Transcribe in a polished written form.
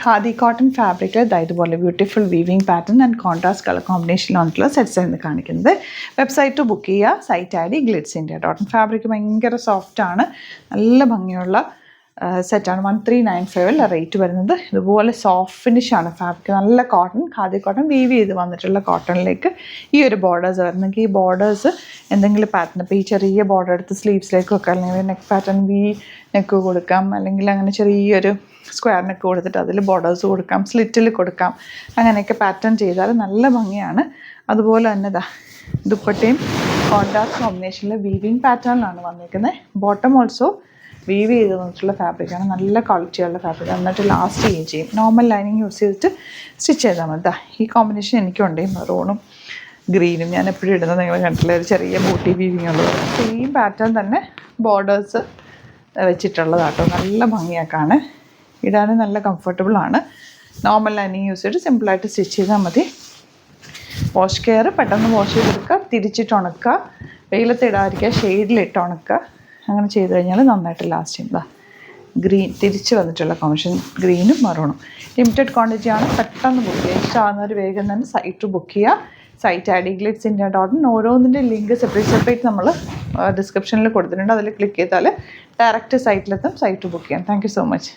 Khadi cotton ഫാബ്രിക്കിൽ ഇതുപോലെ beautiful weaving pattern and contrast colour കോമ്പിനേഷനിൽ വന്നിട്ടുള്ള സെറ്റ്സ് ആണ് കാണിക്കുന്നത്. വെബ്സൈറ്റ് ബുക്ക് ചെയ്യുക. സൈറ്റ് ഐ ഡി glitzindia.in. ഫാബ്രിക് ഭയങ്കര സോഫ്റ്റാണ്, നല്ല ഭംഗിയുള്ള സെറ്റാണ്. 1395 റേറ്റ് വരുന്നത്. ഇതുപോലെ സോഫ്റ്റ് ഫിനിഷാണ് ഫാബ്രിക്, നല്ല കോട്ടൺ, ഖാദി കോട്ടൺ വീവ് ചെയ്ത് വന്നിട്ടുള്ള കോട്ടണിലേക്ക് ഈ ഒരു ബോർഡേഴ്സ് വരുന്നെങ്കിൽ ഈ ബോർഡേഴ്സ് എന്തെങ്കിലും പാറ്റേൺ, ഇപ്പോൾ ഈ ചെറിയ ബോർഡർ എടുത്ത് സ്ലീവ്സിലേക്കൊക്കെ അല്ലെങ്കിൽ നെക്ക് പാറ്റേൺ വി നെക്ക് കൊടുക്കാം, അല്ലെങ്കിൽ അങ്ങനെ ചെറിയൊരു സ്ക്വയർ നെക്ക് കൊടുത്തിട്ട് അതിൽ ബോർഡേഴ്സ് കൊടുക്കാം, സ്ലിറ്റിൽ കൊടുക്കാം, അങ്ങനെയൊക്കെ പാറ്റേൺ ചെയ്താൽ നല്ല ഭംഗിയാണ്. അതുപോലെ തന്നെ ദുപ്പട്ടയും കോൺട്രാസ്റ്റ് കോമ്പിനേഷനിൽ വീവിങ് പാറ്റേണിലാണ് വന്നിരിക്കുന്നത്. ബോട്ടം ഓൾസോ വീവ് ചെയ്ത് വന്നിട്ടുള്ള ഫാബ്രിക്കാണ്, നല്ല ക്വാളിറ്റിയുള്ള ഫാബ്രിക്, എന്നിട്ട് ലാസ്റ്റ് ചെയ്യുകയും ചെയ്യും. നോർമൽ ലൈനിങ് യൂസ് ചെയ്തിട്ട് സ്റ്റിച്ച് ചെയ്താൽ മതി. ഈ കോമ്പിനേഷൻ എനിക്കുണ്ട്, മെറൂണും ഗ്രീനും. ഞാൻ എപ്പോഴും ഇടുന്നത് നിങ്ങൾ കണ്ടില്ല, ഒരു ചെറിയ ബൂട്ടി വീവിങ് ഉള്ളത്. സെയിം പാറ്റേൺ തന്നെ ബോർഡേഴ്സ് വെച്ചിട്ടുള്ളതാട്ടോ, നല്ല ഭംഗിയാക്കാണ്, ഇടാനും നല്ല കംഫർട്ടബിളാണ്. നോർമൽ ലൈനിങ് യൂസ് ചെയ്തിട്ട് സിമ്പിളായിട്ട് സ്റ്റിച്ച് ചെയ്താൽ മതി. വാഷ് കെയർ പെട്ടെന്ന് വാഷ് ചെയ്തെടുക്കുക, തിരിച്ചിട്ട് ഉണക്കുക, വെയിലത്ത് ഇടാതിരിക്കുക, ഷെയ്ഡിലിട്ട് ഉണക്കുക. അങ്ങനെ ചെയ്ത് കഴിഞ്ഞാൽ നന്നായിട്ട് ലാസ്റ്റ് ചെയ്യുക. ഗ്രീൻ തിരിച്ച് വന്നിട്ടുള്ള കോമ്പിനേഷൻ, ഗ്രീനും മെറൂണും. ലിമിറ്റഡ് ക്വാണ്ടിറ്റിയാണ്, പെട്ടെന്ന് ബുക്ക് ചെയ്യുക. ഇഷ്ടമാകുന്നവർ വേഗം തന്നെ സൈറ്റ് ബുക്ക് ചെയ്യുക. സൈറ്റ് ഐ ഡി glitzindia.in. ഓരോന്നിൻ്റെ ലിങ്ക് സെപ്പറേറ്റ് നമ്മൾ ഡിസ്ക്രിപ്ഷനിൽ കൊടുത്തിട്ടുണ്ട്. അതിൽ ക്ലിക്ക് ചെയ്താൽ ഡയറക്റ്റ് സൈറ്റിലെത്തും, സൈറ്റ് ബുക്ക് ചെയ്യാം. Thank you so much.